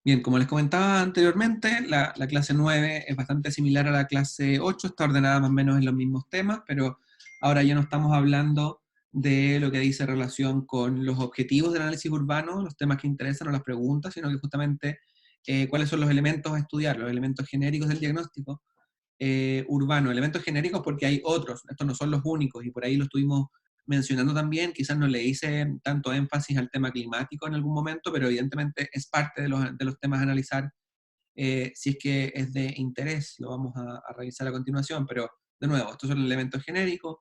Bien, como les comentaba anteriormente, la clase 9 es bastante similar a la clase 8, está ordenada más o menos en los mismos temas, pero ahora ya no estamos hablando de lo que dice relación con los objetivos del análisis urbano, los temas que interesan o las preguntas, sino que justamente cuáles son los elementos a estudiar, los elementos genéricos del diagnóstico urbano, elementos genéricos porque hay otros, estos no son los únicos, y por ahí lo estuvimos mencionando también, quizás no le hice tanto énfasis al tema climático en algún momento, pero evidentemente es parte de los temas a analizar, si es que es de interés, lo vamos a revisar a continuación, pero de nuevo, estos son elementos genéricos,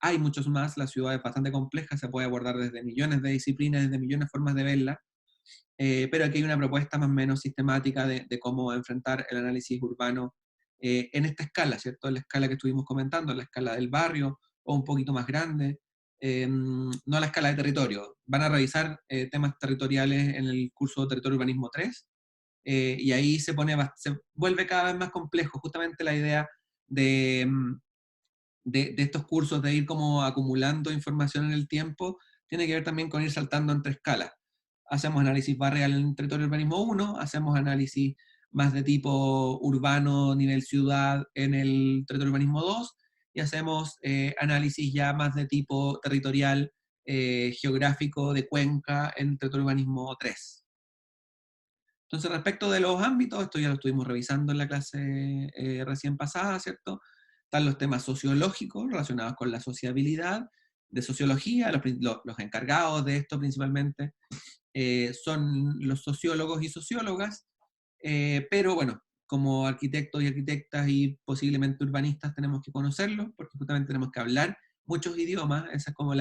hay muchos más, la ciudad es bastante compleja, se puede abordar desde millones de disciplinas, desde millones de formas de verla, pero aquí hay una propuesta más o menos sistemática de cómo enfrentar el análisis urbano en esta escala, ¿cierto? En la escala que estuvimos comentando, en la escala del barrio o un poquito más grande, no a la escala de territorio. Van a revisar temas territoriales en el curso de Territorio Urbanismo 3, y ahí se vuelve cada vez más complejo, justamente la idea de, de estos cursos, de ir como acumulando información en el tiempo, tiene que ver también con ir saltando entre escalas. Hacemos análisis barrial en territorio urbanismo 1, hacemos análisis más de tipo urbano, nivel ciudad en el territorio urbanismo 2, y hacemos análisis ya más de tipo territorial, geográfico de cuenca en territorio urbanismo 3. Entonces, respecto de los ámbitos, esto ya lo estuvimos revisando en la clase recién pasada, ¿cierto? Están los temas sociológicos relacionados con la sociabilidad, de sociología, los encargados de esto principalmente son los sociólogos y sociólogas, pero bueno, como arquitectos y arquitectas y posiblemente urbanistas tenemos que conocerlos, porque justamente tenemos que hablar muchos idiomas, esa es como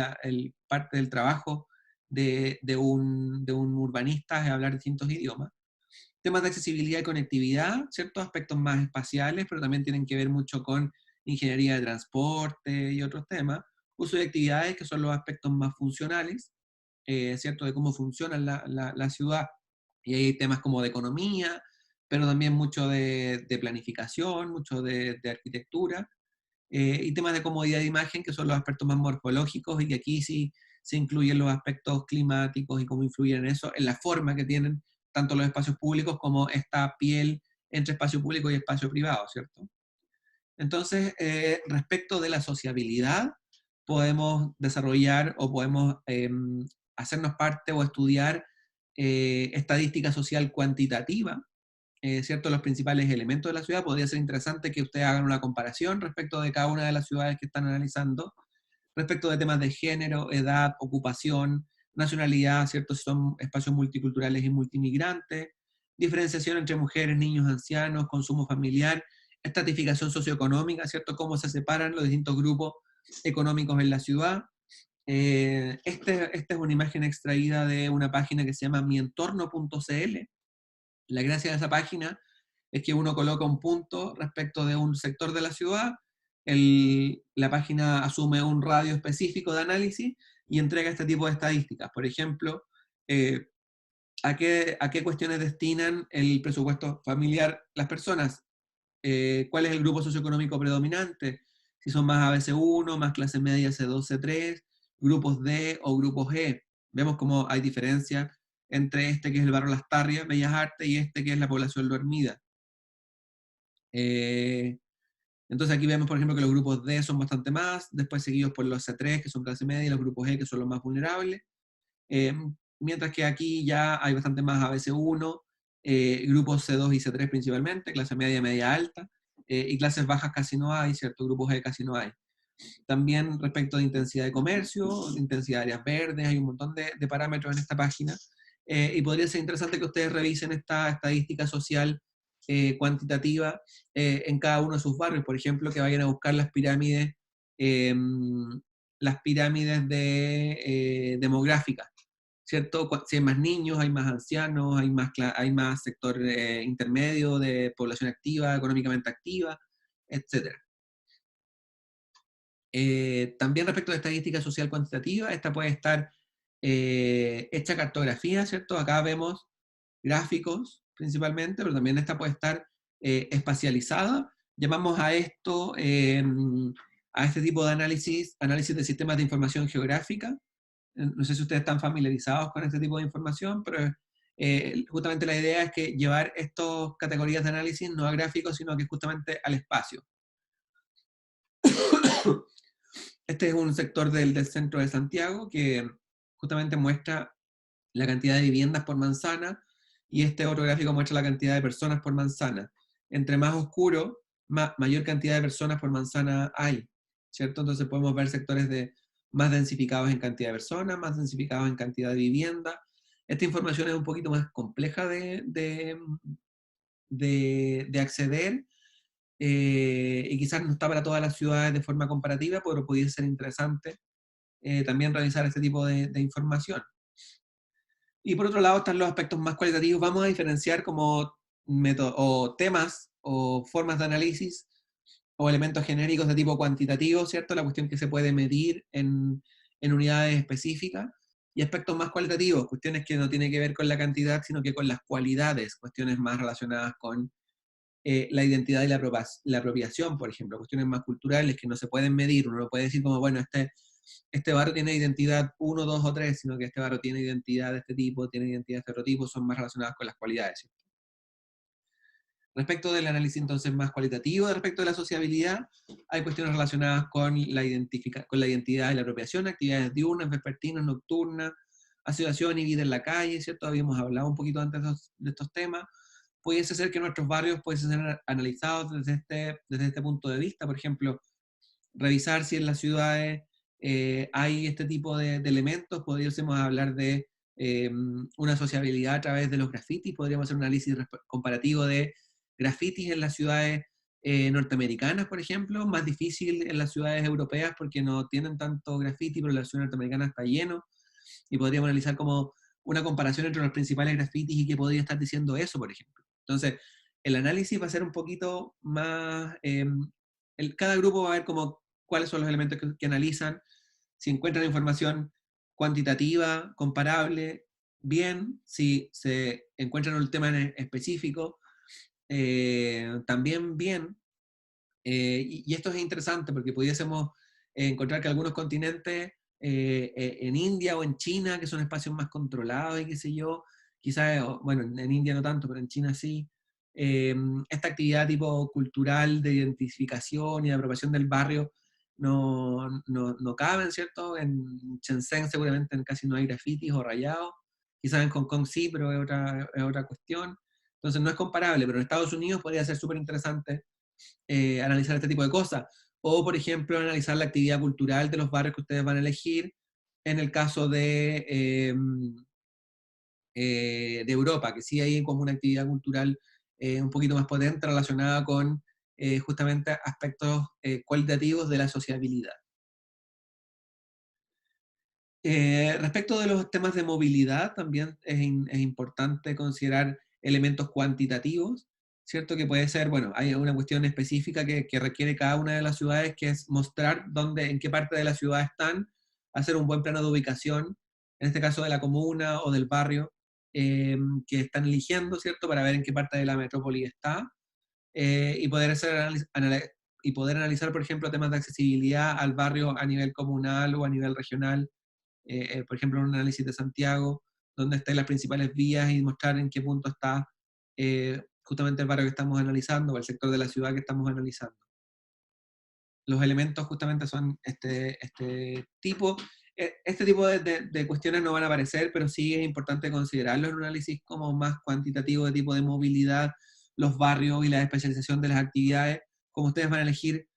parte del trabajo de un urbanista, es hablar distintos idiomas. Temas de accesibilidad y conectividad, ciertos aspectos más espaciales, pero también tienen que ver mucho con ingeniería de transporte y otros temas. Uso de actividades, que son los aspectos más funcionales, ¿cierto? De cómo funciona la ciudad. Y hay temas como de economía, pero también mucho de planificación, mucho de arquitectura, y temas de comodidad de imagen, que son los aspectos más morfológicos, y que aquí sí se incluyen los aspectos climáticos y cómo influyen en eso, en la forma que tienen tanto los espacios públicos como esta piel entre espacio público y espacio privado, ¿cierto? Entonces, respecto de la sociabilidad, podemos desarrollar o podemos hacernos parte o estudiar estadística social cuantitativa, ¿cierto? Los principales elementos de la ciudad. Podría ser interesante que ustedes hagan una comparación respecto de cada una de las ciudades que están analizando, respecto de temas de género, edad, ocupación, nacionalidad, ¿cierto? Si son espacios multiculturales y multimigrantes, diferenciación entre mujeres, niños, ancianos, consumo familiar, estratificación socioeconómica, ¿cierto? Cómo se separan los distintos grupos económicos en la ciudad. Esta es una imagen extraída de una página que se llama mientorno.cl. La gracia de esa página es que uno coloca un punto respecto de un sector de la ciudad, la página asume un radio específico de análisis y entrega este tipo de estadísticas. Por ejemplo, eh, a qué cuestiones destinan el presupuesto familiar las personas? ¿Cuál es el grupo socioeconómico predominante? Si son más ABC1, más clase media C2, C3, grupos D o grupos E. Vemos cómo hay diferencia entre este que es el barrio Las Tarrias, Bellas Artes, y este que es la población dormida. Eh, entonces aquí vemos, por ejemplo, que los grupos D son bastante más, después seguidos por los C3, que son clase media, y los grupos E, que son los más vulnerables. Eh, Mientras que aquí ya hay bastante más ABC1, grupos C2 y C3 principalmente, clase media, media alta, y clases bajas casi no hay, ¿cierto? Grupos E casi no hay. También respecto de intensidad de comercio, de intensidad de áreas verdes, hay un montón de parámetros en esta página, y podría ser interesante que ustedes revisen esta estadística social cuantitativa en cada uno de sus barrios, por ejemplo, que vayan a buscar eh, las pirámides demográficas, ¿cierto? Si hay más niños, hay más ancianos, hay más sector intermedio de población activa, económicamente activa, etc. También respecto de estadística social cuantitativa, esta puede estar hecha cartografía, ¿cierto? Acá vemos gráficos principalmente, pero también esta puede estar espacializada. Llamamos a esto, a este tipo de análisis de sistemas de información geográfica. No sé si ustedes están familiarizados con este tipo de información, pero justamente la idea es que llevar estas categorías de análisis no a gráficos, sino que justamente al espacio. Este es un sector del centro de Santiago que justamente muestra la cantidad de viviendas por manzana, y este otro gráfico muestra la cantidad de personas por manzana. Entre más oscuro, mayor cantidad de personas por manzana hay, ¿cierto? Entonces podemos ver sectores más densificados en cantidad de personas, más densificados en cantidad de vivienda. Esta información es un poquito más compleja de acceder, y quizás no está para todas las ciudades de forma comparativa, pero pudiese ser interesante también revisar este tipo de información. Y por otro lado están los aspectos más cualitativos. Vamos a diferenciar como o temas o formas de análisis o elementos genéricos de tipo cuantitativo, ¿cierto? La cuestión que se puede medir en unidades específicas, y aspectos más cualitativos, cuestiones que no tienen que ver con la cantidad, sino que con las cualidades, cuestiones más relacionadas con la identidad y la apropiación, por ejemplo, cuestiones más culturales que no se pueden medir. Uno no puede decir como, bueno, este barrio tiene identidad 1, 2 o 3, sino que este barrio tiene identidad de este tipo, tiene identidad de este otro tipo, son más relacionadas con las cualidades, ¿cierto? Respecto del análisis entonces más cualitativo, respecto de la sociabilidad, hay cuestiones relacionadas con la identidad y la apropiación, actividades diurnas, vespertinas, nocturnas, asociación y vida en la calle, ¿cierto? Habíamos hablado un poquito antes de estos temas. Pudiese ser que nuestros barrios pudiesen ser analizados desde este punto de vista, por ejemplo, revisar si en las ciudades hay este tipo de elementos. Podríamos hablar de una sociabilidad a través de los grafitis, podríamos hacer un análisis comparativo de grafitis en las ciudades norteamericanas, por ejemplo, más difícil en las ciudades europeas porque no tienen tanto graffiti, pero en las ciudades norteamericanas está lleno, y podríamos analizar como una comparación entre los principales grafitis y qué podría estar diciendo eso, por ejemplo. Entonces, el análisis va a ser un poquito más, cada grupo va a ver como cuáles son los elementos que analizan, si encuentran información cuantitativa, comparable, bien, si se encuentran un tema en específico, también bien. Y esto es interesante porque pudiésemos encontrar que algunos continentes, en India o en China, que son espacios más controlados y qué sé yo, quizás, bueno, en India no tanto, pero en China sí, esta actividad tipo cultural de identificación y de apropiación del barrio no caben, ¿cierto? En Shenzhen seguramente casi no hay grafitis o rayados, quizás en Hong Kong sí, pero es otra cuestión. Entonces no es comparable, pero en Estados Unidos podría ser súper interesante analizar este tipo de cosas. O, por ejemplo, analizar la actividad cultural de los barrios que ustedes van a elegir en el caso de Europa, que sí hay como una actividad cultural un poquito más potente relacionada con justamente aspectos cualitativos de la sociabilidad. Respecto de los temas de movilidad, también es importante considerar elementos cuantitativos, ¿cierto? Que puede ser, bueno, hay una cuestión específica que requiere cada una de las ciudades, que es mostrar en qué parte de la ciudad están, hacer un buen plano de ubicación, en este caso de la comuna o del barrio que están eligiendo, ¿cierto? Para ver en qué parte de la metrópoli está, y y poder analizar, por ejemplo, temas de accesibilidad al barrio a nivel comunal o a nivel regional, por ejemplo, un análisis de Santiago, donde están las principales vías y mostrar en qué punto está justamente el barrio que estamos analizando o el sector de la ciudad que estamos analizando. Los elementos justamente son este tipo. Este tipo de cuestiones no van a aparecer, pero sí es importante considerarlo en un análisis como más cuantitativo de tipo de movilidad, los barrios y la especialización de las actividades. Como ustedes van a elegir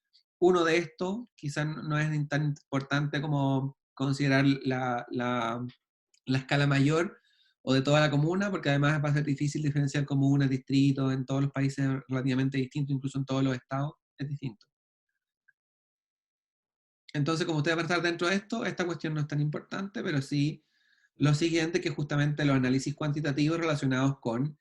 uno de estos, quizás no es tan importante como considerar la escala mayor o de toda la comuna, porque además va a ser difícil diferenciar comunas, distritos, en todos los países relativamente distinto, incluso en todos los estados es distinto. Entonces, como ustedes van a estar dentro de esto, esta cuestión no es tan importante, pero sí lo siguiente, que es justamente los análisis cuantitativos relacionados con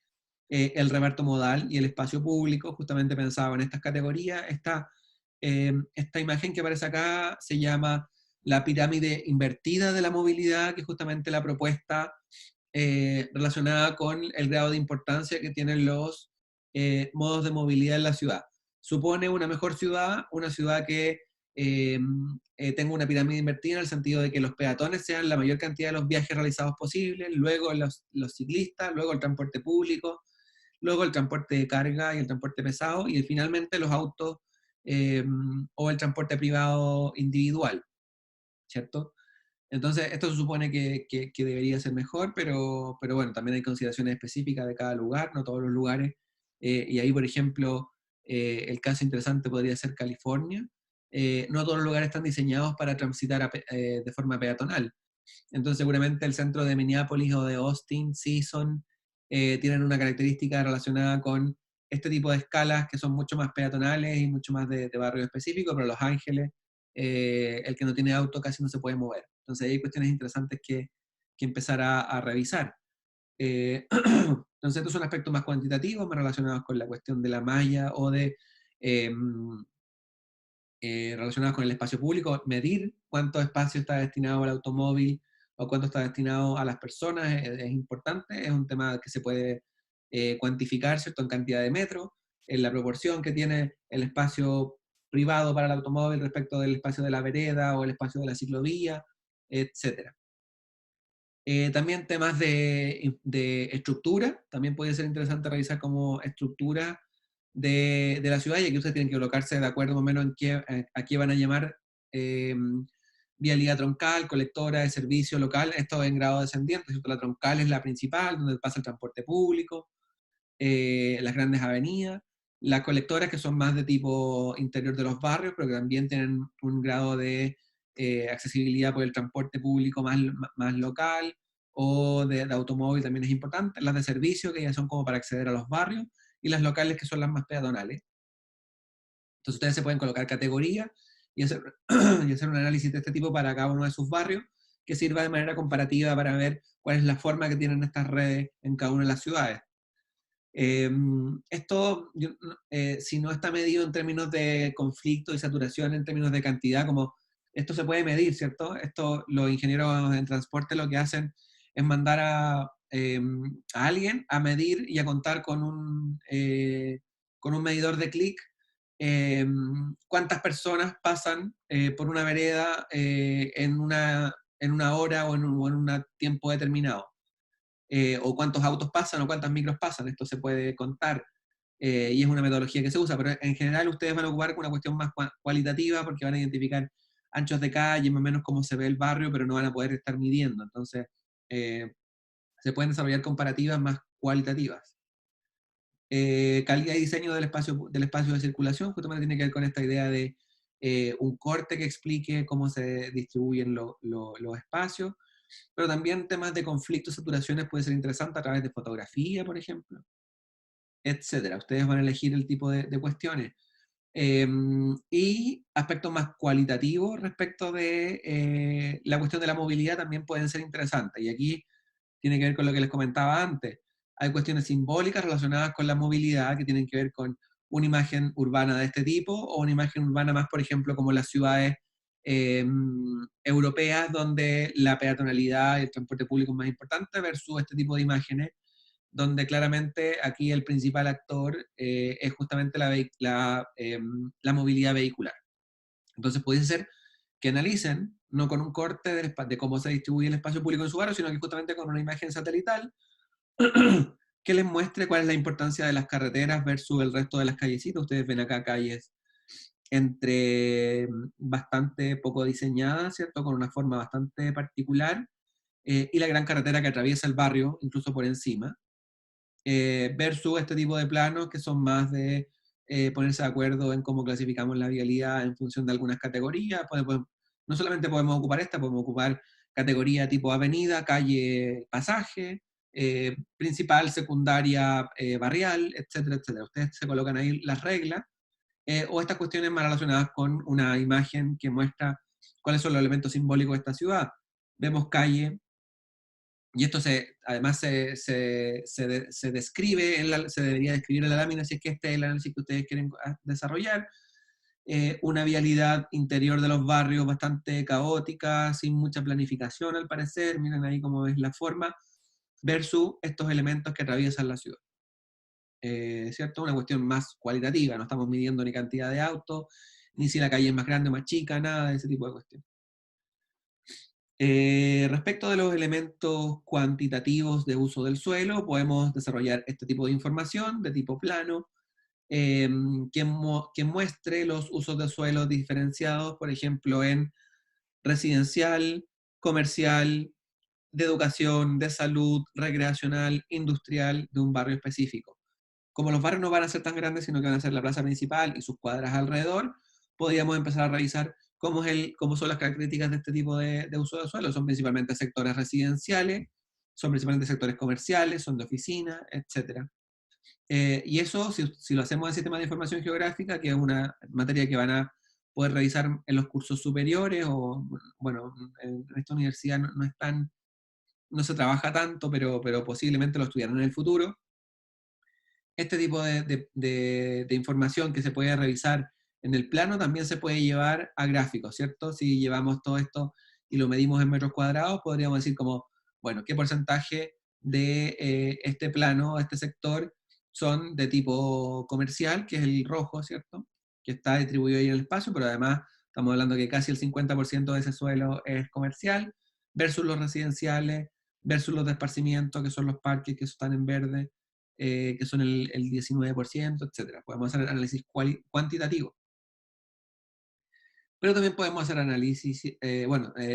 el reparto modal y el espacio público, justamente pensado en estas categorías. Esta imagen que aparece acá se llama la pirámide invertida de la movilidad, que es justamente la propuesta relacionada con el grado de importancia que tienen los modos de movilidad en la ciudad. Supone una mejor ciudad, una ciudad que tengo una pirámide invertida en el sentido de que los peatones sean la mayor cantidad de los viajes realizados posibles, luego los ciclistas, luego el transporte público, luego el transporte de carga y el transporte pesado, y finalmente los autos eh, o el transporte privado individual, ¿cierto? Entonces, esto se supone que debería ser mejor, pero bueno, también hay consideraciones específicas de cada lugar, no todos los lugares. Y ahí, por ejemplo, el caso interesante podría ser California. No todos los lugares están diseñados para transitar de forma peatonal. Entonces, seguramente el centro de Minneapolis o de Austin sí tienen una característica relacionada con este tipo de escalas que son mucho más peatonales y mucho más de barrio específico, pero Los Ángeles, el que no tiene auto casi no se puede mover. Entonces, hay cuestiones interesantes que empezar a revisar. Entonces, estos son aspectos más cuantitativos, más relacionados con la cuestión de la malla o de eh, relacionados con el espacio público, medir cuánto espacio está destinado al automóvil o cuánto está destinado a las personas es importante, es un tema que se puede cuantificar, ¿cierto?, en cantidad de metros, en la proporción que tiene el espacio privado para el automóvil respecto del espacio de la vereda o el espacio de la ciclovía, etc. También temas de estructura, también puede ser interesante revisar como estructura de la ciudad, y aquí ustedes tienen que colocarse de acuerdo más o menos a qué van a llamar eh, vialidad troncal, colectora de servicio local, esto en grado descendiente, ¿cierto? La troncal es la principal, donde pasa el transporte público, las grandes avenidas, las colectoras que son más de tipo interior de los barrios, pero que también tienen un grado de accesibilidad por el transporte público más local, o de automóvil también es importante, las de servicio que ya son como para acceder a los barrios, y las locales que son las más peatonales. Entonces ustedes se pueden colocar categorías y hacer, y hacer un análisis de este tipo para cada uno de sus barrios, que sirva de manera comparativa para ver cuál es la forma que tienen estas redes en cada una de las ciudades. Esto, si no está medido en términos de conflicto y saturación, en términos de cantidad, como esto se puede medir, ¿cierto? Esto, los ingenieros en transporte lo que hacen es mandar a alguien a medir y a contar con un medidor de clic cuántas personas pasan por una vereda en una hora o en un tiempo determinado, o cuántos autos pasan o cuántas micros pasan, esto se puede contar, y es una metodología que se usa, pero en general ustedes van a ocupar una cuestión más cualitativa porque van a identificar anchos de calle, más o menos cómo se ve el barrio, pero no van a poder estar midiendo, entonces se pueden desarrollar comparativas más cualitativas. Calidad y diseño del espacio de circulación, justamente tiene que ver con esta idea de un corte que explique cómo se distribuyen los espacios, pero también temas de conflictos, saturaciones puede ser interesante a través de fotografía, por ejemplo, etcétera. Ustedes van a elegir el tipo de cuestiones. Y aspectos más cualitativos respecto de la cuestión de la movilidad también pueden ser interesantes. Y aquí tiene que ver con lo que les comentaba antes. Hay cuestiones simbólicas relacionadas con la movilidad que tienen que ver con una imagen urbana de este tipo o una imagen urbana más, por ejemplo, como las ciudades eh, europeas, donde la peatonalidad y el transporte público es más importante, versus este tipo de imágenes, donde claramente aquí el principal actor es justamente la movilidad vehicular. Entonces puede ser que analicen, no con un corte de cómo se distribuye el espacio público en su barrio, sino que justamente con una imagen satelital que les muestre cuál es la importancia de las carreteras versus el resto de las callecitas. Ustedes ven acá calles entre bastante poco diseñadas, ¿cierto? Con una forma bastante particular, y la gran carretera que atraviesa el barrio, incluso por encima, versus este tipo de planos que son más de ponerse de acuerdo en cómo clasificamos la vialidad en función de algunas categorías. No solamente podemos ocupar esta, podemos ocupar categoría tipo avenida, calle, pasaje, principal, secundaria, barrial, etcétera, etcétera. Ustedes se colocan ahí las reglas, o estas cuestiones más relacionadas con una imagen que muestra cuáles son los elementos simbólicos de esta ciudad. Vemos calle, y esto además se describe, se debería describir en la lámina si es que este es el análisis que ustedes quieren desarrollar. Una vialidad interior de los barrios bastante caótica, sin mucha planificación al parecer, miren ahí cómo es la forma, versus estos elementos que atraviesan la ciudad. ¿Cierto? Una cuestión más cualitativa, no estamos midiendo ni cantidad de autos, ni si la calle es más grande o más chica, nada de ese tipo de cuestiones. Respecto de los elementos cuantitativos de uso del suelo, podemos desarrollar este tipo de información de tipo plano, que muestre los usos de suelo diferenciados, por ejemplo, en residencial, comercial, de educación, de salud, recreacional, industrial, de un barrio específico. Como los barrios no van a ser tan grandes, sino que van a ser la plaza principal y sus cuadras alrededor, podríamos empezar a revisar cómo son las características de este tipo de uso de suelo. Son principalmente sectores residenciales, son principalmente sectores comerciales, son de oficina, etc. Y eso, si lo hacemos en sistema de información geográfica, que es una materia que van a poder revisar en los cursos superiores, o bueno, en esta universidad no se trabaja tanto, pero posiblemente lo estudiarán en el futuro. Este tipo de información que se puede revisar en el plano también se puede llevar a gráficos, ¿cierto? Si llevamos todo esto y lo medimos en metros cuadrados, podríamos decir como, bueno, ¿qué porcentaje de este plano, este sector, son de tipo comercial, que es el rojo, ¿cierto? Que está distribuido ahí en el espacio, pero además estamos hablando que casi el 50% de ese suelo es comercial, versus los residenciales, versus los de esparcimiento, que son los parques que están en verde, que son el 19%, etcétera. Podemos hacer análisis cuantitativo. Pero también podemos hacer análisis,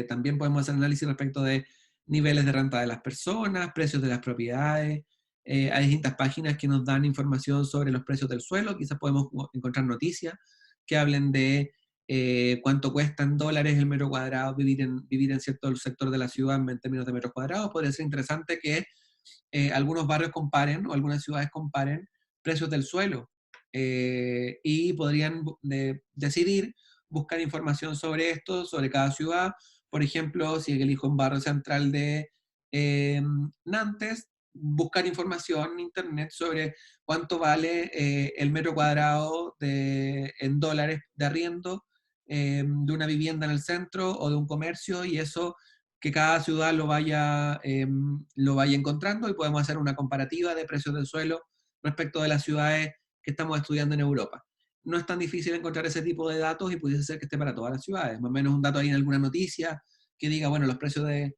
también podemos hacer análisis respecto de niveles de renta de las personas, precios de las propiedades. Hay distintas páginas que nos dan información sobre los precios del suelo. Quizás podemos encontrar noticias que hablen de cuánto cuesta en dólares el metro cuadrado vivir en cierto sector de la ciudad en términos de metros cuadrados. Podría ser interesante que algunos barrios comparen o algunas ciudades comparen precios del suelo y podrían decidir buscar información sobre esto, sobre cada ciudad. Por ejemplo, si elijo un barrio central de Nantes, buscar información en internet sobre cuánto vale el metro cuadrado en dólares de arriendo de una vivienda en el centro o de un comercio, y eso que cada ciudad lo vaya encontrando, y podemos hacer una comparativa de precios del suelo respecto de las ciudades que estamos estudiando en Europa. No es tan difícil encontrar ese tipo de datos y pudiese ser que esté para todas las ciudades. Más o menos un dato ahí en alguna noticia que diga, bueno, los precios han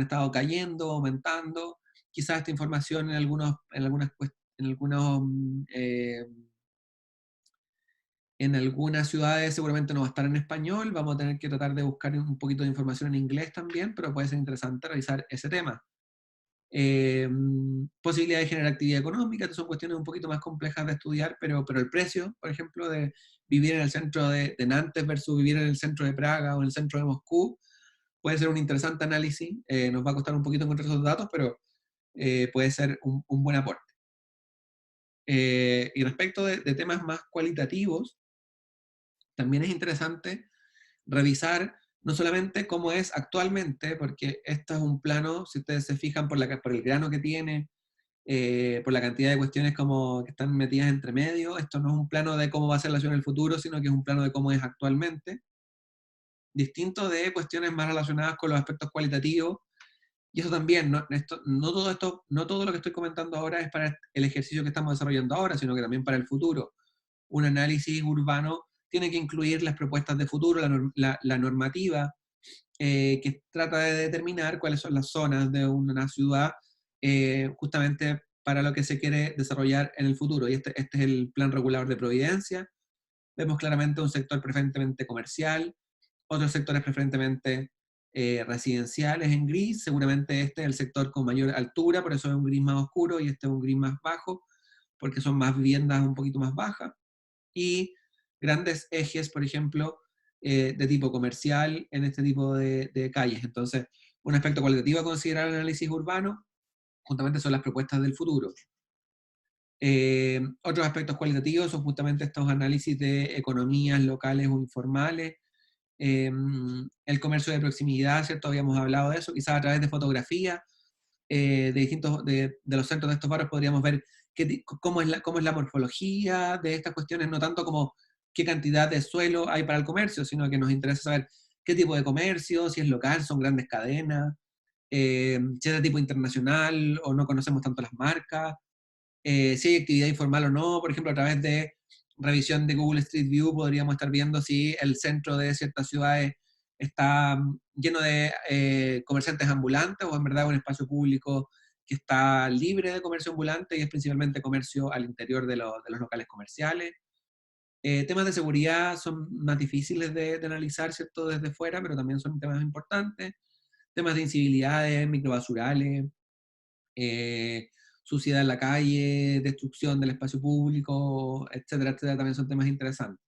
estado cayendo, aumentando. Quizás esta información en algunas ciudades seguramente no va a estar en español, vamos a tener que tratar de buscar un poquito de información en inglés también, pero puede ser interesante revisar ese tema. Posibilidad de generar actividad económica, estas son cuestiones un poquito más complejas de estudiar, pero el precio, por ejemplo, de vivir en el centro de Nantes versus vivir en el centro de Praga o en el centro de Moscú, puede ser un interesante análisis. Nos va a costar un poquito encontrar esos datos, pero puede ser un buen aporte. Y respecto de temas más cualitativos, también es interesante revisar no solamente cómo es actualmente, porque esto es un plano, si ustedes se fijan por el grano que tiene, por la cantidad de cuestiones como que están metidas entre medio, esto no es un plano de cómo va a ser la ciudad en el futuro, sino que es un plano de cómo es actualmente, distinto de cuestiones más relacionadas con los aspectos cualitativos. Y eso también, no todo lo que estoy comentando ahora es para el ejercicio que estamos desarrollando ahora, sino que también para el futuro. Un análisis urbano tiene que incluir las propuestas de futuro, la normativa, que trata de determinar cuáles son las zonas de una ciudad justamente para lo que se quiere desarrollar en el futuro. Y este es el plan regulador de Providencia. Vemos claramente un sector preferentemente comercial, otros sectores preferentemente residenciales en gris. Seguramente este es el sector con mayor altura, por eso es un gris más oscuro, y este es un gris más bajo, porque son más viviendas un poquito más bajas. Y grandes ejes, por ejemplo, de tipo comercial en este tipo de calles. Entonces, un aspecto cualitativo a considerar en el análisis urbano, justamente son las propuestas del futuro. Otros aspectos cualitativos son justamente estos análisis de economías locales o informales, el comercio de proximidad, ¿cierto? Habíamos hablado de eso, quizás a través de fotografías de los centros de estos barrios podríamos ver cómo es la morfología de estas cuestiones, no tanto como qué cantidad de suelo hay para el comercio, sino que nos interesa saber qué tipo de comercio, si es local, son grandes cadenas, si es de tipo internacional o no conocemos tanto las marcas, si hay actividad informal o no, por ejemplo, a través de revisión de Google Street View podríamos estar viendo si el centro de ciertas ciudades está lleno de comerciantes ambulantes o en verdad un espacio público que está libre de comercio ambulante y es principalmente comercio al interior de los locales comerciales. Temas de seguridad son más difíciles de analizar, ¿cierto?, desde fuera, pero también son temas importantes. Temas de incivilidades, microbasurales, eh, suciedad en la calle, destrucción del espacio público, etcétera, etcétera, también son temas interesantes.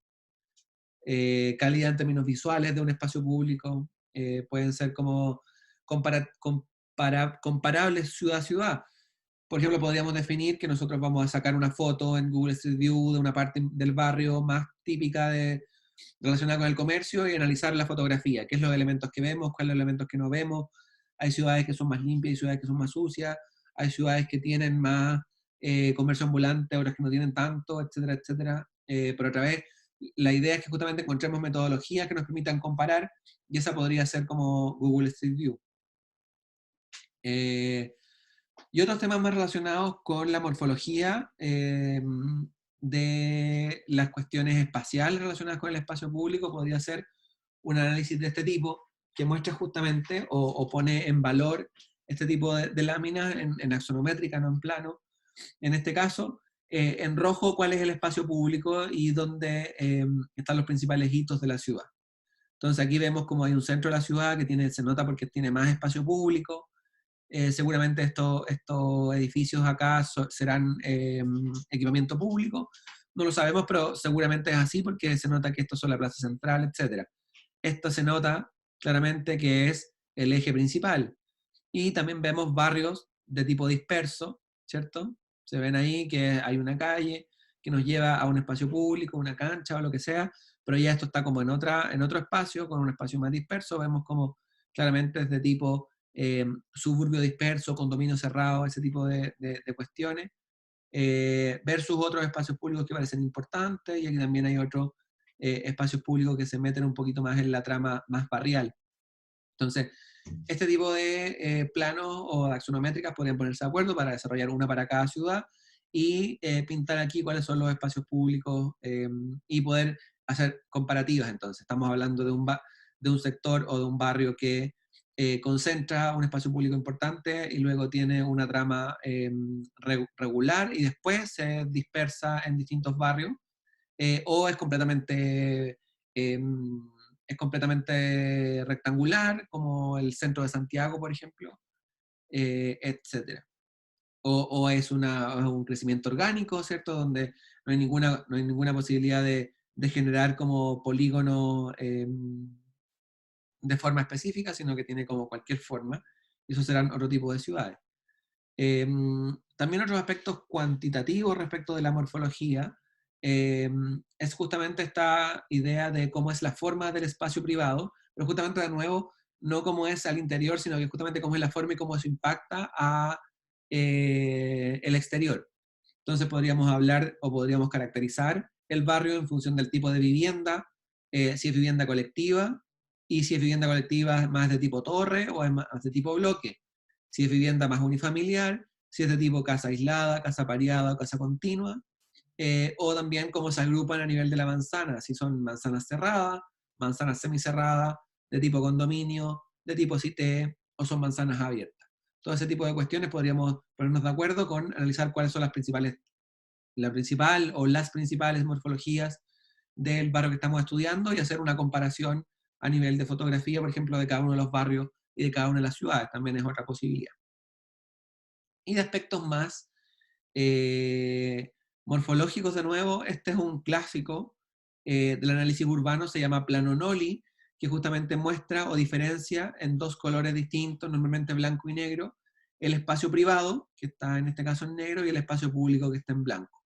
Calidad en términos visuales de un espacio público, pueden ser como comparables ciudad a ciudad. Por ejemplo, podríamos definir que nosotros vamos a sacar una foto en Google Street View de una parte del barrio más típica relacionada con el comercio y analizar la fotografía, qué es los elementos que vemos, cuáles los elementos que no vemos. Hay ciudades que son más limpias, hay ciudades que son más sucias, hay ciudades que tienen más comercio ambulante, otras que no tienen tanto, etcétera, etcétera. Pero otra vez, la idea es que justamente encontremos metodologías que nos permitan comparar y esa podría ser como Google Street View. Y otros temas más relacionados con la morfología de las cuestiones espaciales relacionadas con el espacio público podría ser un análisis de este tipo que muestra justamente o pone en valor este tipo de láminas en axonométrica, no en plano. En este caso, en rojo, cuál es el espacio público y dónde están los principales hitos de la ciudad. Entonces aquí vemos como hay un centro de la ciudad que se nota porque tiene más espacio público. Seguramente estos edificios acá serán equipamiento público. No lo sabemos, pero seguramente es así porque se nota que estos son la plaza central, etc. Esto se nota claramente que es el eje principal. Y también vemos barrios de tipo disperso, ¿cierto? Se ven ahí que hay una calle que nos lleva a un espacio público, una cancha o lo que sea, pero ya esto está como en otro espacio, con un espacio más disperso. Vemos como claramente es de tipo suburbio disperso, condominio cerrado, ese tipo de cuestiones, versus otros espacios públicos que parecen importantes, y aquí también hay otros espacios públicos que se meten un poquito más en la trama más barrial. Entonces, este tipo de planos o axonométricas podrían ponerse de acuerdo para desarrollar una para cada ciudad y pintar aquí cuáles son los espacios públicos y poder hacer comparativas. Entonces, estamos hablando de un sector o de un barrio que concentra un espacio público importante y luego tiene una trama regular y después se dispersa en distintos barrios, o es completamente rectangular, como el centro de Santiago, por ejemplo, etc. O es un crecimiento orgánico, ¿cierto? Donde no hay ninguna posibilidad de generar como polígono de forma específica, sino que tiene como cualquier forma, y eso serán otro tipo de ciudades. También otros aspectos cuantitativos respecto de la morfología es justamente esta idea de cómo es la forma del espacio privado, pero justamente de nuevo, no cómo es al interior, sino que justamente cómo es la forma y cómo eso impacta a el exterior. Entonces podríamos hablar o podríamos caracterizar el barrio en función del tipo de vivienda, si es vivienda colectiva, y si es vivienda colectiva más de tipo torre o es más de tipo bloque. Si es vivienda más unifamiliar, si es de tipo casa aislada, casa pareada o casa continua, o también cómo se agrupan a nivel de la manzana, si son manzanas cerradas, manzanas semicerradas, de tipo condominio, de tipo cité, o son manzanas abiertas. Todo ese tipo de cuestiones podríamos ponernos de acuerdo con analizar cuáles son la principal o las principales morfologías del barrio que estamos estudiando y hacer una comparación a nivel de fotografía, por ejemplo, de cada uno de los barrios y de cada una de las ciudades, también es otra posibilidad. Y de aspectos más eh, morfológicos, de nuevo, este es un clásico del análisis urbano, se llama plano Nolli, que justamente muestra o diferencia en dos colores distintos, normalmente blanco y negro, el espacio privado, que está en este caso en negro, y el espacio público, que está en blanco.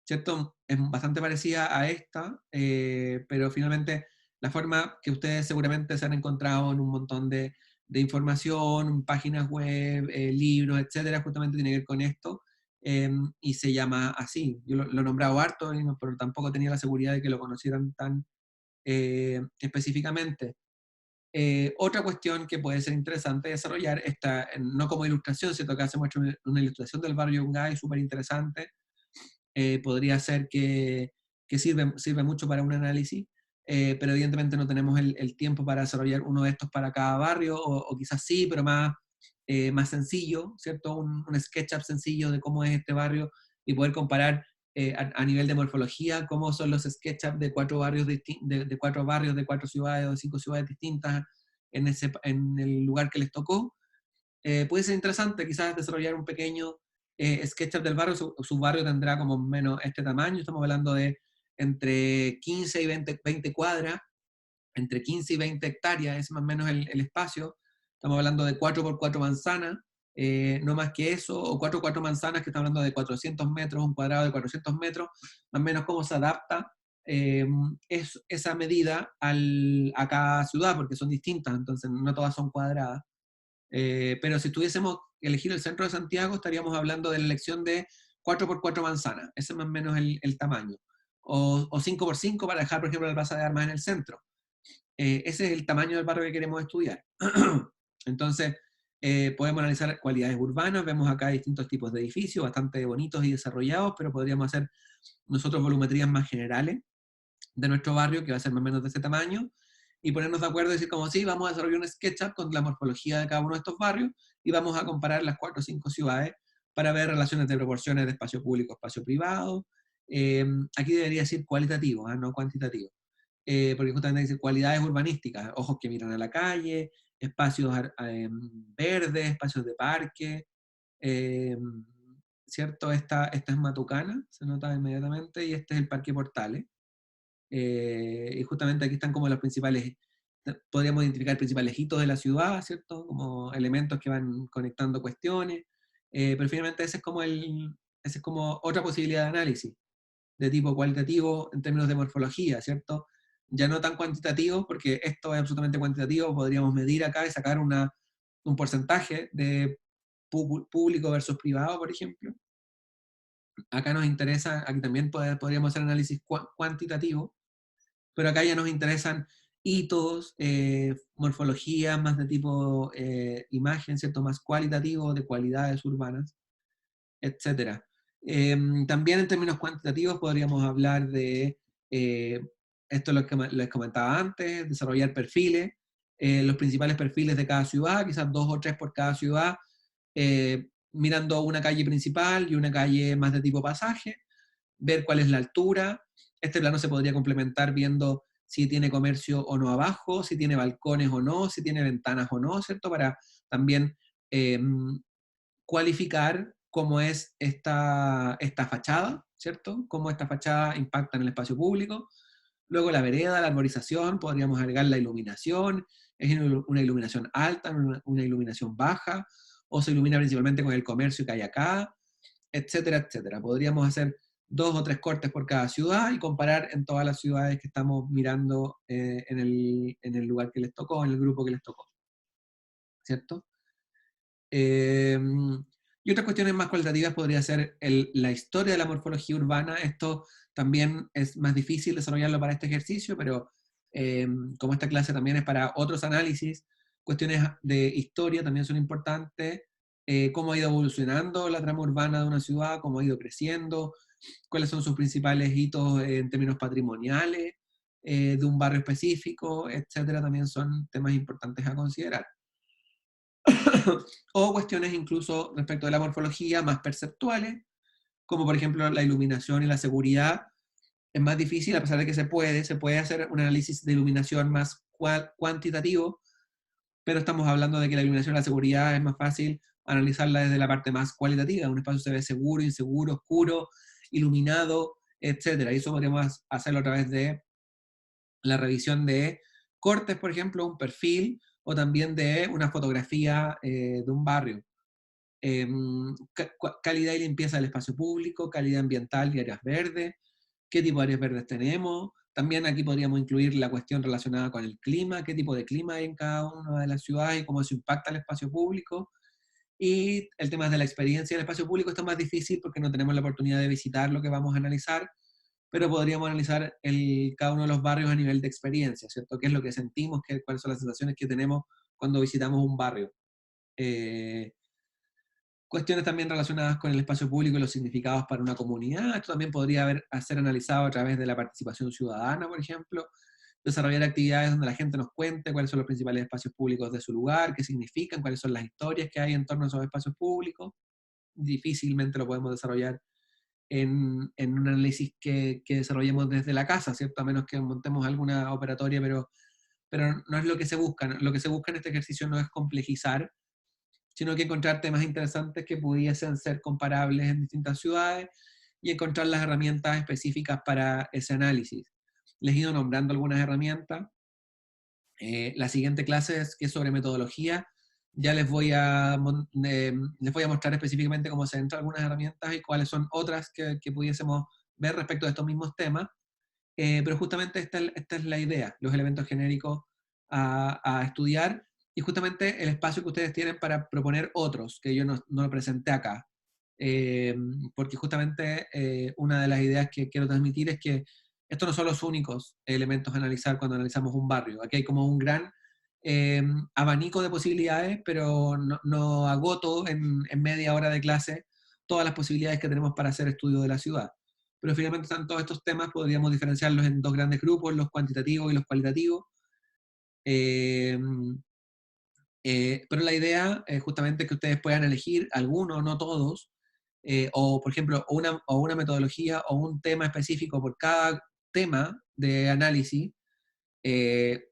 ¿Cierto? Es bastante parecida a esta, pero finalmente la forma que ustedes seguramente se han encontrado en un montón de información, páginas web, libros, etcétera, justamente tiene que ver con esto, y se llama así. Yo lo he nombrado harto, pero tampoco tenía la seguridad de que lo conocieran tan específicamente. Otra cuestión que puede ser interesante desarrollar, no como ilustración, ¿cierto? Acá se muestra una ilustración del barrio Yungay súper interesante, podría ser que sirve mucho para un análisis, pero evidentemente no tenemos el tiempo para desarrollar uno de estos para cada barrio, o quizás sí, pero más sencillo, ¿cierto? Un SketchUp sencillo de cómo es este barrio y poder comparar a nivel de morfología cómo son los SketchUp de 4 barrios de 4 barrios, de 4 ciudades o de 5 ciudades distintas en el lugar que les tocó. Puede ser interesante quizás desarrollar un pequeño SketchUp del barrio. Su barrio tendrá como menos este tamaño, estamos hablando de entre 15 y 20 cuadras, entre 15 y 20 hectáreas, es más o menos el espacio. Estamos hablando de 4 por 4 manzanas, no más que eso, o 4 por 4 manzanas, que estamos hablando de 400 metros, un cuadrado de 400 metros, más o menos cómo se adapta esa medida a cada ciudad, porque son distintas, entonces no todas son cuadradas. Pero si tuviésemos que elegir el centro de Santiago, estaríamos hablando de la elección de 4 por 4 manzanas, ese es más o menos el tamaño. O 5 por 5 para dejar, por ejemplo, la plaza de armas en el centro. Ese es el tamaño del barrio que queremos estudiar. Entonces, podemos analizar cualidades urbanas, vemos acá distintos tipos de edificios, bastante bonitos y desarrollados, pero podríamos hacer nosotros volumetrías más generales de nuestro barrio, que va a ser más o menos de ese tamaño, y ponernos de acuerdo y decir como sí, vamos a desarrollar un SketchUp con la morfología de cada uno de estos barrios, y vamos a comparar las 4 o 5 ciudades para ver relaciones de proporciones de espacio público, espacio privado. Aquí debería decir cualitativo, no cuantitativo, porque justamente dice cualidades urbanísticas, ojos que miran a la calle, espacios verdes, espacios de parque, eh, ¿cierto? Esta es Matucana, se nota inmediatamente, y este es el Parque Portales. Y justamente aquí están como los principales, podríamos identificar principales hitos de la ciudad, ¿cierto? Como elementos que van conectando cuestiones, pero finalmente ese es como otra posibilidad de análisis, de tipo cualitativo en términos de morfología, ¿cierto? Ya no tan cuantitativo, porque esto es absolutamente cuantitativo, podríamos medir acá y sacar un porcentaje de público versus privado, por ejemplo. Acá nos interesa, aquí también podríamos hacer análisis cuantitativo, pero acá ya nos interesan hitos, morfología más de tipo imagen, ¿cierto? Más cualitativo, de cualidades urbanas, etcétera. También en términos cuantitativos podríamos hablar de, eh, esto es lo que les comentaba antes, desarrollar perfiles, los principales perfiles de cada ciudad, quizás 2 o 3 por cada ciudad, mirando una calle principal y una calle más de tipo pasaje, ver cuál es la altura. Este plano se podría complementar viendo si tiene comercio o no abajo, si tiene balcones o no, si tiene ventanas o no, ¿cierto? Para también eh, cualificar cómo es esta fachada, ¿cierto? Cómo esta fachada impacta en el espacio público. Luego la vereda, la arborización, podríamos agregar la iluminación, es una iluminación alta, una iluminación baja, o se ilumina principalmente con el comercio que hay acá, etcétera, etcétera. Podríamos hacer 2 o 3 cortes por cada ciudad y comparar en todas las ciudades que estamos mirando en el lugar que les tocó, en el grupo que les tocó, ¿cierto? Eh, y otras cuestiones más cualitativas podría ser la historia de la morfología urbana. Esto también es más difícil desarrollarlo para este ejercicio, pero como esta clase también es para otros análisis, cuestiones de historia también son importantes. Cómo ha ido evolucionando la trama urbana de una ciudad, cómo ha ido creciendo, cuáles son sus principales hitos en términos patrimoniales de un barrio específico, etcétera, también son temas importantes a considerar. O cuestiones incluso respecto de la morfología más perceptuales, como por ejemplo la iluminación y la seguridad. Es más difícil, a pesar de que se puede hacer un análisis de iluminación más cuantitativo, pero estamos hablando de que la iluminación y la seguridad es más fácil analizarla desde la parte más cualitativa. Un espacio se ve seguro, inseguro, oscuro, iluminado, etcétera. Y eso podríamos hacerlo a través de la revisión de cortes, por ejemplo, un perfil, o también de una fotografía de un barrio. Calidad y limpieza del espacio público, calidad ambiental y áreas verdes, qué tipo de áreas verdes tenemos. También aquí podríamos incluir la cuestión relacionada con el clima, qué tipo de clima hay en cada una de las ciudades y cómo eso impacta el espacio público. Y el tema de la experiencia del espacio público está más difícil porque no tenemos la oportunidad de visitar lo que vamos a analizar, pero podríamos analizar cada uno de los barrios a nivel de experiencia, ¿cierto? ¿Qué es lo que sentimos? ¿Cuáles son las sensaciones que tenemos cuando visitamos un barrio? Eh, Cuestiones también relacionadas con el espacio público y los significados para una comunidad. Esto también podría ser analizado a través de la participación ciudadana, por ejemplo. Desarrollar actividades donde la gente nos cuente cuáles son los principales espacios públicos de su lugar, qué significan, cuáles son las historias que hay en torno a esos espacios públicos. Difícilmente lo podemos desarrollar en un análisis que desarrollemos desde la casa, ¿cierto? A menos que montemos alguna operatoria, pero no es lo que se busca. Lo que se busca en este ejercicio no es complejizar, sino que encontrar temas interesantes que pudiesen ser comparables en distintas ciudades y encontrar las herramientas específicas para ese análisis. Les he ido nombrando algunas herramientas. La siguiente clase que es sobre metodología. Ya les voy a mostrar específicamente cómo se entran algunas herramientas y cuáles son otras que pudiésemos ver respecto de estos mismos temas. Pero justamente esta es la idea, los elementos genéricos a estudiar y justamente el espacio que ustedes tienen para proponer otros, que yo no lo presenté acá. Porque justamente una de las ideas que quiero transmitir es que estos no son los únicos elementos a analizar cuando analizamos un barrio. Aquí hay como un gran abanico de posibilidades, pero no agoto en media hora de clase todas las posibilidades que tenemos para hacer estudio de la ciudad. Pero finalmente están todos estos temas, podríamos diferenciarlos en dos grandes grupos, los cuantitativos y los cualitativos. Eh, pero la idea es justamente que ustedes puedan elegir algunos, no todos, o por ejemplo, o una metodología o un tema específico por cada tema de análisis, eh,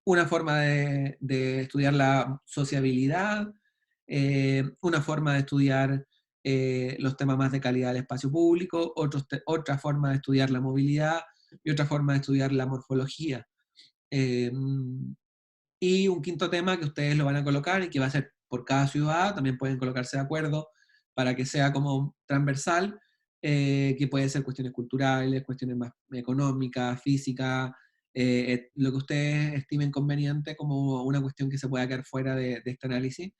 una forma de estudiar la sociabilidad, una forma de estudiar los temas más de calidad del espacio público, otra forma de estudiar la movilidad y otra forma de estudiar la morfología. Eh, y un quinto tema que ustedes lo van a colocar y que va a ser por cada ciudad, también pueden colocarse de acuerdo para que sea como transversal, que puede ser cuestiones culturales, cuestiones más económicas, físicas, lo que ustedes estimen conveniente como una cuestión que se pueda quedar fuera de este análisis,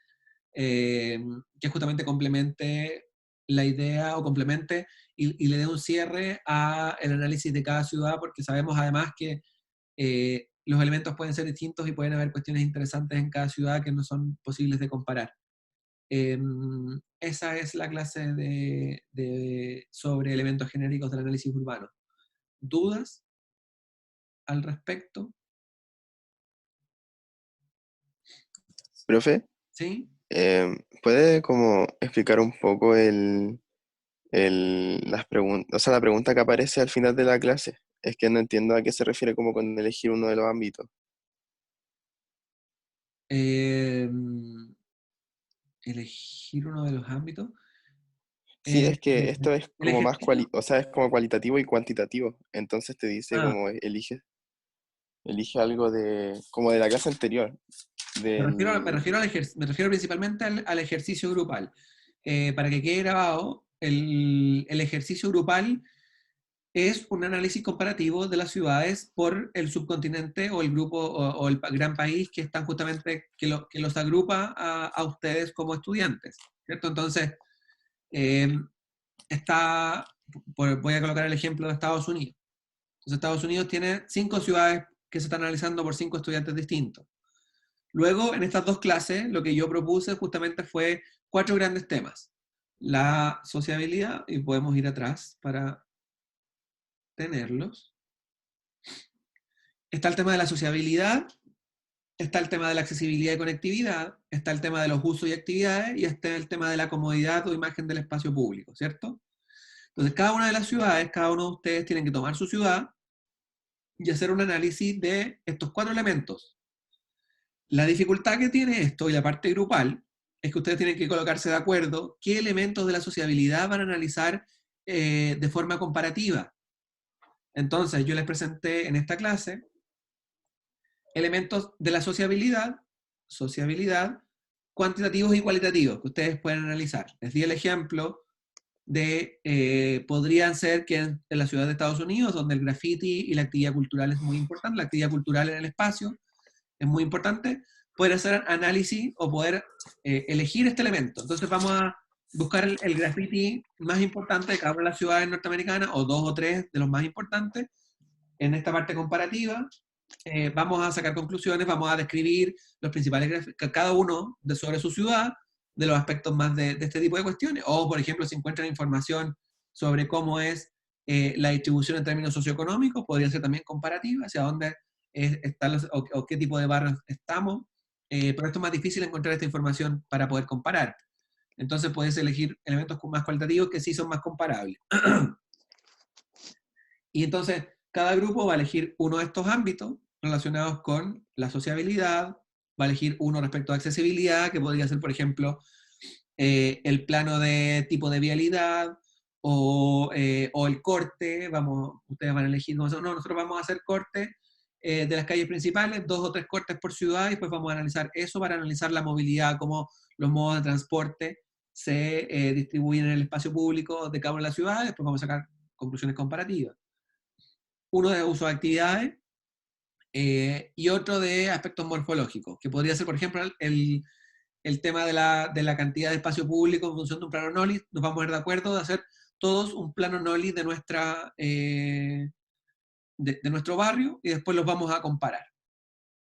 eh, que justamente complemente la idea o complemente y le dé un cierre al análisis de cada ciudad, porque sabemos además que los elementos pueden ser distintos y pueden haber cuestiones interesantes en cada ciudad que no son posibles de comparar. Esa es la clase sobre elementos genéricos del análisis urbano. ¿Dudas al respecto? Profe, ¿Sí? ¿puede como explicar un poco las preguntas, o sea, la pregunta que aparece al final de la clase? Es que no entiendo a qué se refiere como con elegir uno de los ámbitos. Eh, Elegir uno de los ámbitos. Sí, Eh, es que esto es el como más ejercicio. o sea, es como cualitativo y cuantitativo. Entonces te dice Ah, como elige algo de, como de la clase anterior, del, me refiero principalmente al ejercicio grupal. Para que quede grabado, el ejercicio grupal es un análisis comparativo de las ciudades por el subcontinente o el grupo o el gran país que están justamente, que los agrupa a ustedes como estudiantes, ¿cierto? Entonces, eh, voy a colocar el ejemplo de Estados Unidos. Entonces, Estados Unidos tiene 5 ciudades que se están analizando por 5 estudiantes distintos. Luego, en estas dos clases, lo que yo propuse justamente fue 4 grandes temas. La sociabilidad, y podemos ir atrás para tenerlos. Está el tema de la sociabilidad, está el tema de la accesibilidad y conectividad, está el tema de los usos y actividades, y está el tema de la comodidad o imagen del espacio público, ¿cierto? Entonces, cada una de las ciudades, cada uno de ustedes tienen que tomar su ciudad y hacer un análisis de estos 4 elementos. La dificultad que tiene esto y la parte grupal es que ustedes tienen que colocarse de acuerdo qué elementos de la sociabilidad van a analizar de forma comparativa. Entonces, yo les presenté en esta clase elementos de la sociabilidad, cuantitativos y cualitativos que ustedes pueden analizar. Les di el ejemplo de, podrían ser que en la ciudad de Estados Unidos, donde el graffiti y la actividad cultural es muy importante, la actividad cultural en el espacio es muy importante, poder hacer análisis o poder elegir este elemento. Entonces vamos a buscar el graffiti más importante de cada una de las ciudades norteamericanas, o 2 o 3 de los más importantes, en esta parte comparativa. Vamos a sacar conclusiones, vamos a describir los principales cada uno sobre su ciudad, de los aspectos más de este tipo de cuestiones. O, por ejemplo, si encuentran información sobre cómo es la distribución en términos socioeconómicos, podría ser también comparativa, hacia dónde están o qué tipo de barrios estamos. Pero esto es más difícil encontrar esta información para poder comparar. Entonces puedes elegir elementos más cualitativos que sí son más comparables. Y entonces cada grupo va a elegir uno de estos ámbitos relacionados con la sociabilidad, va a elegir uno respecto a accesibilidad, que podría ser, por ejemplo, el plano de tipo de vialidad o el corte. Ustedes van a elegir, no, nosotros vamos a hacer corte de las calles principales, 2 o 3 cortes por ciudad, y después vamos a analizar eso para analizar la movilidad, cómo los modos de transporte se distribuyen en el espacio público de cada una de las ciudades. Después vamos a sacar conclusiones comparativas. Uno de uso de actividades y otro de aspectos morfológicos, que podría ser, por ejemplo, el tema de la cantidad de espacio público en función de un plano NOLI. Nos vamos a poner de acuerdo de hacer todos un plano NOLI de nuestro barrio y después los vamos a comparar.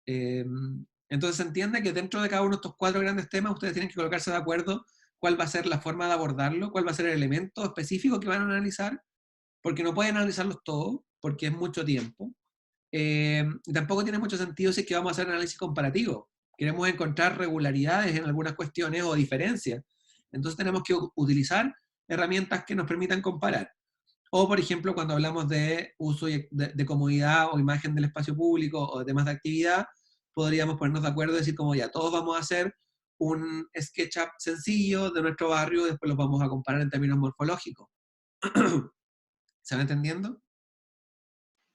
Entonces se entiende que dentro de cada uno de estos 4 grandes temas ustedes tienen que colocarse de acuerdo cuál va a ser la forma de abordarlo, cuál va a ser el elemento específico que van a analizar, porque no pueden analizarlos todos, porque es mucho tiempo. Tampoco tiene mucho sentido si es que vamos a hacer análisis comparativo. Queremos encontrar regularidades en algunas cuestiones o diferencias. Entonces tenemos que utilizar herramientas que nos permitan comparar. O, por ejemplo, cuando hablamos de uso de comodidad o imagen del espacio público o de temas de actividad, podríamos ponernos de acuerdo y decir como ya, todos vamos a hacer un SketchUp sencillo de nuestro barrio y después los vamos a comparar en términos morfológicos. ¿Se va entendiendo?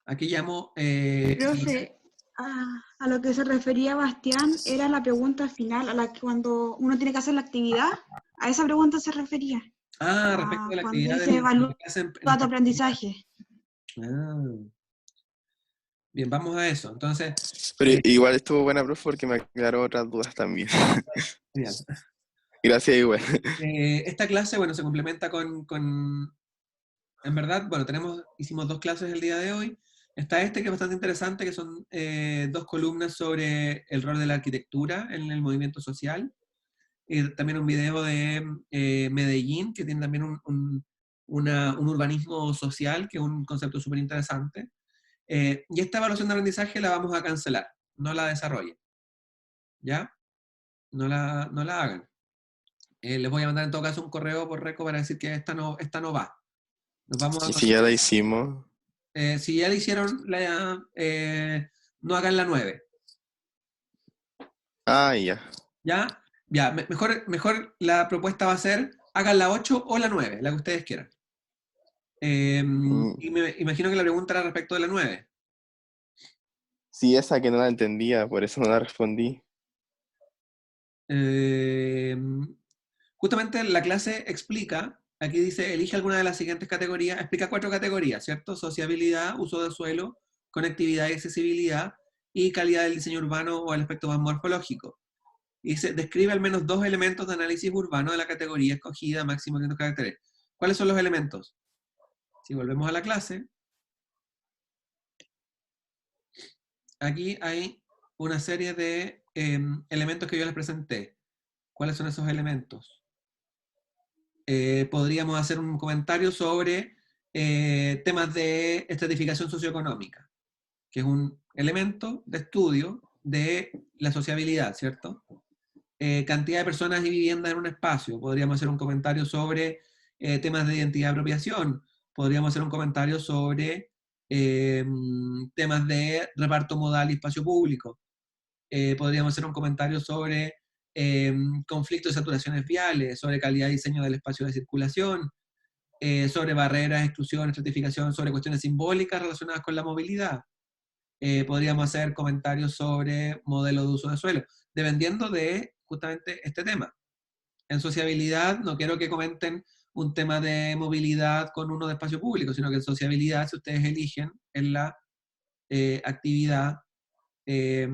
Aquí llamo... Profe, a lo que se refería Bastián era la pregunta final, a la que cuando uno tiene que hacer la actividad, a esa pregunta se refería. Respecto de la Cuando actividad dice de evalúa clase tu aprendizaje. Bien, vamos a eso. Entonces, Pero igual estuvo buena, profe, porque me aclaró otras dudas también. genial. Gracias, igual. Esta clase, bueno, se complementa en verdad, bueno, hicimos 2 clases el día de hoy. Está que es bastante interesante, que son 2 columnas sobre el rol de la arquitectura en el movimiento social. También un video de Medellín, que tiene también un urbanismo social, que es un concepto súper interesante. Y esta evaluación de aprendizaje la vamos a cancelar, no la desarrollen. ¿Ya? No la hagan. Les voy a mandar en todo caso un correo por Reco para decir que esta no va. Nos vamos a Y si ya la hicimos. si ya le hicieron, no hagan la 9. Ya. ¿Ya? Ya, mejor la propuesta va a ser, hagan la 8 o la 9, la que ustedes quieran. Y me imagino que la pregunta era respecto de la 9. Sí, esa que no la entendía, por eso no la respondí. Justamente la clase explica, aquí dice, elige alguna de las siguientes categorías, explica 4 categorías, ¿cierto? Sociabilidad, uso de suelo, conectividad y accesibilidad, y calidad del diseño urbano o el aspecto más morfológico. Y dice, describe al menos 2 elementos de análisis urbano de la categoría escogida, máximo 500 caracteres. ¿Cuáles son los elementos? Si volvemos a la clase, aquí hay una serie de elementos que yo les presenté. ¿Cuáles son esos elementos? Podríamos hacer un comentario sobre temas de estratificación socioeconómica, que es un elemento de estudio de la sociabilidad, ¿cierto? Cantidad de personas y viviendas en un espacio. Podríamos hacer un comentario sobre temas de identidad de apropiación. Podríamos hacer un comentario sobre temas de reparto modal y espacio público. Podríamos hacer un comentario sobre conflictos y saturaciones viales, sobre calidad de diseño del espacio de circulación, sobre barreras, exclusión, estratificación, sobre cuestiones simbólicas relacionadas con la movilidad. Podríamos hacer comentarios sobre modelos de uso de suelo, dependiendo de justamente este tema. En sociabilidad no quiero que comenten un tema de movilidad con uno de espacio público, sino que en sociabilidad, si ustedes eligen en la actividad, si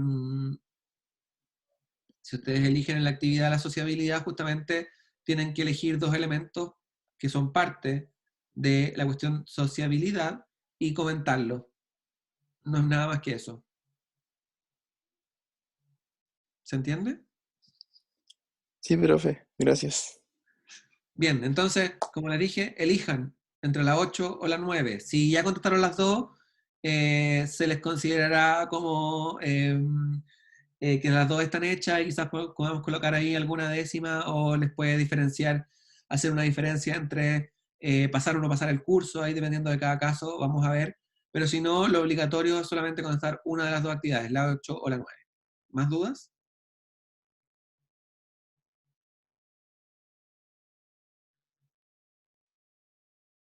ustedes eligen en la actividad la sociabilidad, justamente tienen que elegir 2 elementos que son parte de la cuestión sociabilidad y comentarlo. No es nada más que eso. ¿Se entiende? Sí, profe, gracias. Bien, entonces, como les dije, elijan entre la 8 o la 9. Si ya contestaron las dos, se les considerará como que las dos están hechas y quizás podemos colocar ahí alguna décima o les puede diferenciar, hacer una diferencia entre pasar o no pasar el curso, ahí dependiendo de cada caso, vamos a ver. Pero si no, lo obligatorio es solamente contestar una de las dos actividades, la 8 o la 9. ¿Más dudas?